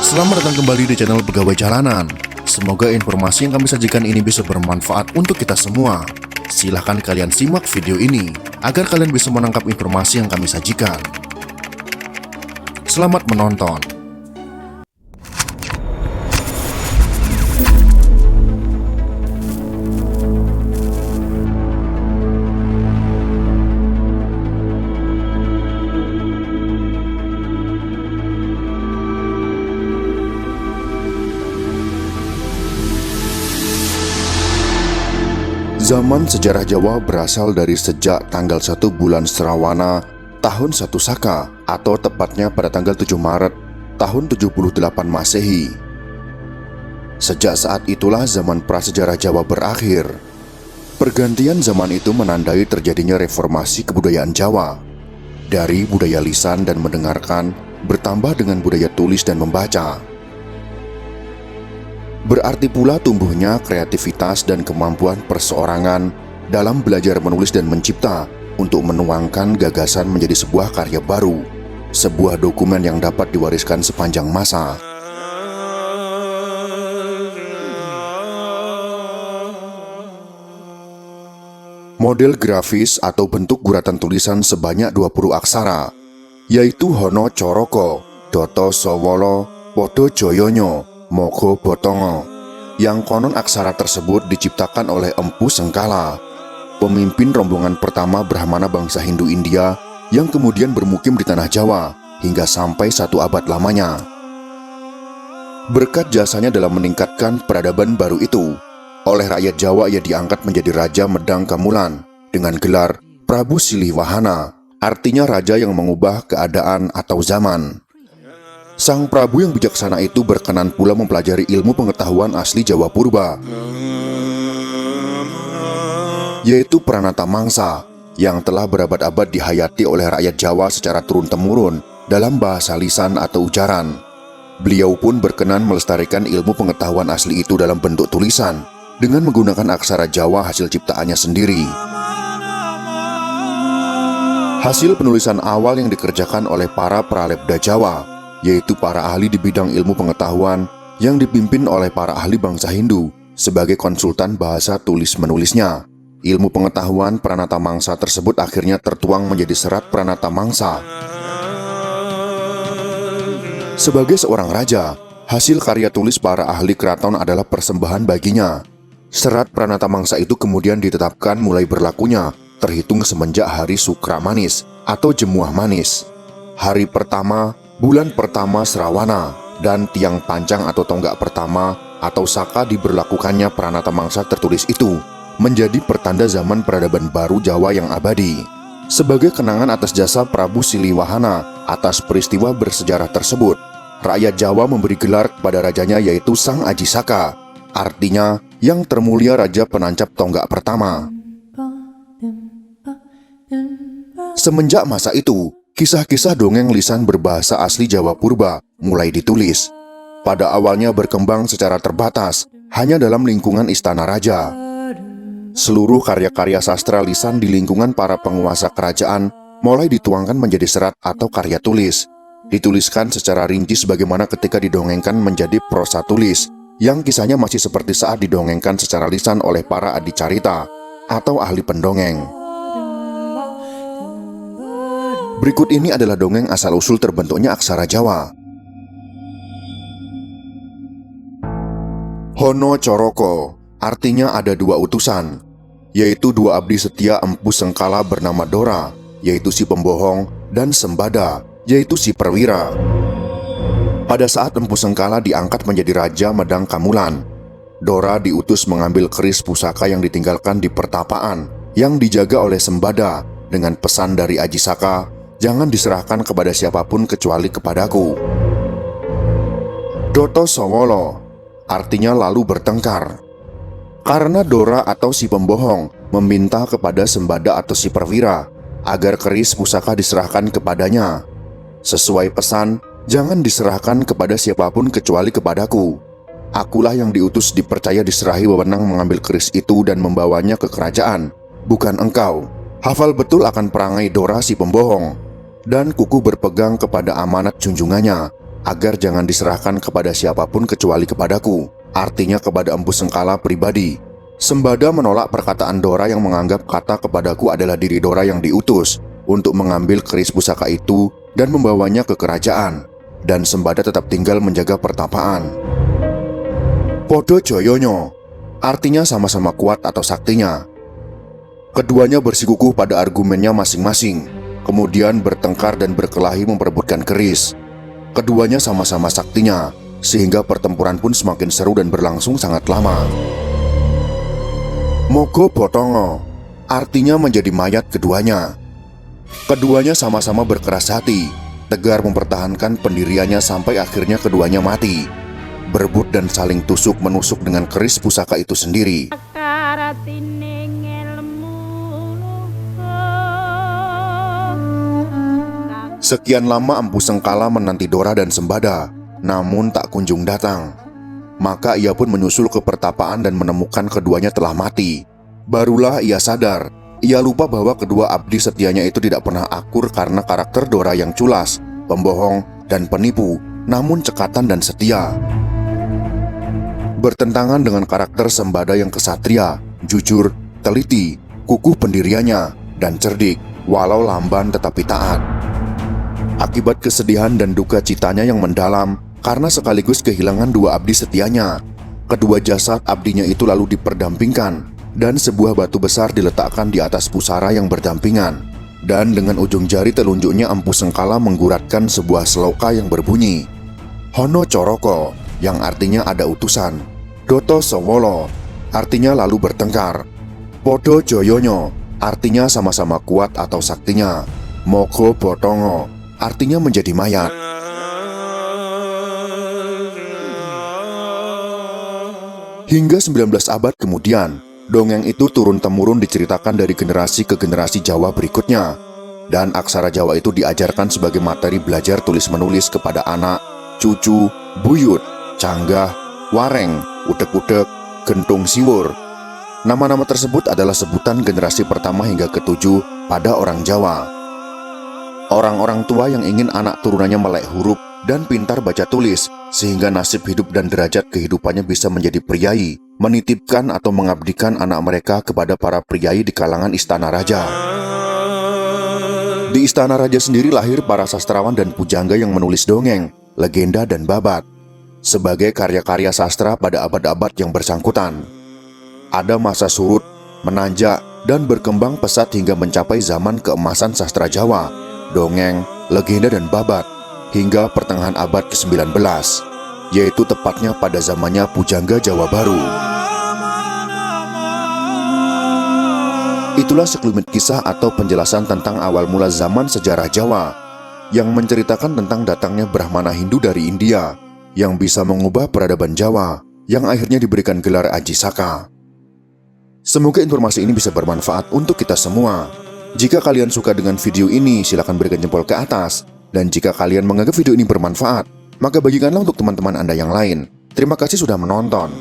Selamat datang kembali di channel Pegawai Jalanan. Semoga informasi yang kami sajikan ini bisa bermanfaat untuk kita semua. Silahkan kalian simak video ini agar kalian bisa menangkap informasi yang kami sajikan. Selamat menonton. Zaman sejarah Jawa berasal dari sejak tanggal 1 bulan Srawana tahun 1 Saka atau tepatnya pada tanggal 7 Maret tahun 78 Masehi. Sejak saat itulah zaman prasejarah Jawa berakhir. Pergantian zaman itu menandai terjadinya reformasi kebudayaan Jawa. Dari budaya lisan dan mendengarkan bertambah dengan budaya tulis dan membaca. Berarti pula tumbuhnya kreativitas dan kemampuan perseorangan dalam belajar menulis dan mencipta untuk menuangkan gagasan menjadi sebuah karya baru, sebuah dokumen yang dapat diwariskan sepanjang masa. Model grafis atau bentuk guratan tulisan sebanyak 20 aksara, yaitu Hono Coroko, Doto Sowolo, Podo Joyonyo, Mogo Botongo, yang konon aksara tersebut diciptakan oleh Empu Sengkala, pemimpin rombongan pertama Brahmana bangsa Hindu India yang kemudian bermukim di tanah Jawa hingga sampai 1 abad lamanya. Berkat jasanya dalam meningkatkan peradaban baru itu, oleh rakyat Jawa ia diangkat menjadi Raja Medang Kamulan dengan gelar Prabu Siliwahana, artinya raja yang mengubah keadaan atau zaman. Sang Prabu yang bijaksana itu berkenan pula mempelajari ilmu pengetahuan asli Jawa Purba, yaitu Pranata Mangsa, yang telah berabad-abad dihayati oleh rakyat Jawa secara turun-temurun dalam bahasa lisan atau ujaran. Beliau pun berkenan melestarikan ilmu pengetahuan asli itu dalam bentuk tulisan dengan menggunakan aksara Jawa hasil ciptaannya sendiri. Hasil penulisan awal yang dikerjakan oleh para pralebda Jawa, yaitu para ahli di bidang ilmu pengetahuan yang dipimpin oleh para ahli bangsa Hindu sebagai konsultan bahasa tulis-menulisnya. Ilmu pengetahuan Pranata Mangsa tersebut akhirnya tertuang menjadi Serat Pranata Mangsa. Sebagai seorang raja, hasil karya tulis para ahli keraton adalah persembahan baginya. Serat Pranata Mangsa itu kemudian ditetapkan mulai berlakunya terhitung semenjak hari Sukra Manis atau Jemuah Manis, hari pertama bulan pertama Srawana, dan tiang pancang atau tonggak pertama atau Saka diberlakukannya Pranata Mangsa tertulis itu menjadi pertanda zaman peradaban baru Jawa yang abadi. Sebagai kenangan atas jasa Prabu Siliwahana atas peristiwa bersejarah tersebut, rakyat Jawa memberi gelar kepada rajanya yaitu Sang Aji Saka, artinya yang termulia Raja Penancap Tonggak Pertama. Semenjak masa itu, kisah-kisah dongeng lisan berbahasa asli Jawa Purba mulai ditulis. Pada awalnya berkembang secara terbatas, hanya dalam lingkungan istana raja. Seluruh karya-karya sastra lisan di lingkungan para penguasa kerajaan mulai dituangkan menjadi serat atau karya tulis. Dituliskan secara rinci sebagaimana ketika didongengkan menjadi prosa tulis, yang kisahnya masih seperti saat didongengkan secara lisan oleh para adicarita atau ahli pendongeng. Berikut ini adalah dongeng asal-usul terbentuknya aksara Jawa. Hono Coroko, artinya ada 2 utusan, yaitu 2 abdi setia Empu Sengkala bernama Dora, yaitu si pembohong, dan Sembada, yaitu si perwira. Pada saat Empu Sengkala diangkat menjadi Raja Medang Kamulan, Dora diutus mengambil keris pusaka yang ditinggalkan di pertapaan yang dijaga oleh Sembada dengan pesan dari Aji Saka, jangan diserahkan kepada siapapun kecuali kepadaku. Doto Sowolo, artinya lalu bertengkar. Karena Dora atau si pembohong meminta kepada Sembada atau si perwira agar keris pusaka diserahkan kepadanya. Sesuai pesan, jangan diserahkan kepada siapapun kecuali kepadaku. Akulah yang diutus dipercaya diserahi wewenang mengambil keris itu dan membawanya ke kerajaan, bukan engkau. Hafal betul akan perangai Dora si pembohong, dan kuku berpegang kepada amanat junjungannya. agar jangan diserahkan kepada siapapun kecuali kepadaku, artinya kepada Empu Sengkala pribadi. Sembada menolak perkataan Dora yang menganggap kata kepadaku adalah diri Dora yang diutus untuk mengambil keris pusaka itu dan membawanya ke kerajaan, dan Sembada tetap tinggal menjaga pertapaan. Podo Joyonyo, artinya sama-sama kuat atau saktinya. Keduanya bersikukuh pada argumennya masing-masing, kemudian bertengkar dan berkelahi memperebutkan keris. Keduanya sama-sama saktinya, sehingga pertempuran pun semakin seru dan berlangsung sangat lama. Mogo Botongo, artinya menjadi mayat keduanya. Keduanya sama-sama berkeras hati, tegar mempertahankan pendiriannya sampai akhirnya keduanya mati, berebut dan saling tusuk-menusuk dengan keris pusaka itu sendiri. Sekian lama Empu Sengkala menanti Dora dan Sembada, namun tak kunjung datang. Maka ia pun menyusul ke pertapaan dan menemukan keduanya telah mati. Barulah ia sadar, ia lupa bahwa kedua abdi setianya itu tidak pernah akur karena karakter Dora yang culas, pembohong, dan penipu, namun cekatan dan setia. Bertentangan dengan karakter Sembada yang kesatria, jujur, teliti, kukuh pendiriannya, dan cerdik, walau lamban tetapi taat. Akibat kesedihan dan duka citanya yang mendalam, karena sekaligus kehilangan dua abdi setianya, kedua jasad abdinya itu lalu diperdampingkan, dan sebuah batu besar diletakkan di atas pusara yang berdampingan. Dan dengan ujung jari telunjuknya Empu Sengkala mengguratkan sebuah seloka yang berbunyi, Hono Coroko, yang artinya ada utusan. Doto Sowolo, artinya lalu bertengkar. Podo Joyonyo, artinya sama-sama kuat atau saktinya. Mogo Botongo, artinya menjadi mayat. Hingga 19 abad kemudian, dongeng itu turun-temurun diceritakan dari generasi ke generasi Jawa berikutnya. Dan aksara Jawa itu diajarkan sebagai materi belajar tulis-menulis kepada anak, cucu, buyut, canggah, wareng, udek-udek, gentung siwur. Nama-nama tersebut adalah sebutan generasi pertama hingga ke-7 pada orang Jawa. Orang-orang tua yang ingin anak turunannya melek huruf dan pintar baca tulis, sehingga nasib hidup dan derajat kehidupannya bisa menjadi priai, menitipkan atau mengabdikan anak mereka kepada para priai di kalangan istana raja. Di istana raja sendiri lahir para sastrawan dan pujangga yang menulis dongeng, legenda dan babat sebagai karya-karya sastra pada abad-abad yang bersangkutan. Ada masa surut, menanjak, dan berkembang pesat hingga mencapai zaman keemasan sastra Jawa, dongeng, legenda dan babat, hingga pertengahan abad ke-19, yaitu tepatnya pada zamannya Pujangga Jawa Baru. Itulah sekelumit kisah atau penjelasan tentang awal mula zaman sejarah Jawa, yang menceritakan tentang datangnya Brahmana Hindu dari India, yang bisa mengubah peradaban Jawa, yang akhirnya diberikan gelar Aji Saka. Semoga informasi ini bisa bermanfaat untuk kita semua. Jika kalian suka dengan video ini, silakan berikan jempol ke atas. Dan jika kalian menganggap video ini bermanfaat, maka bagikanlah untuk teman-teman Anda yang lain. Terima kasih sudah menonton.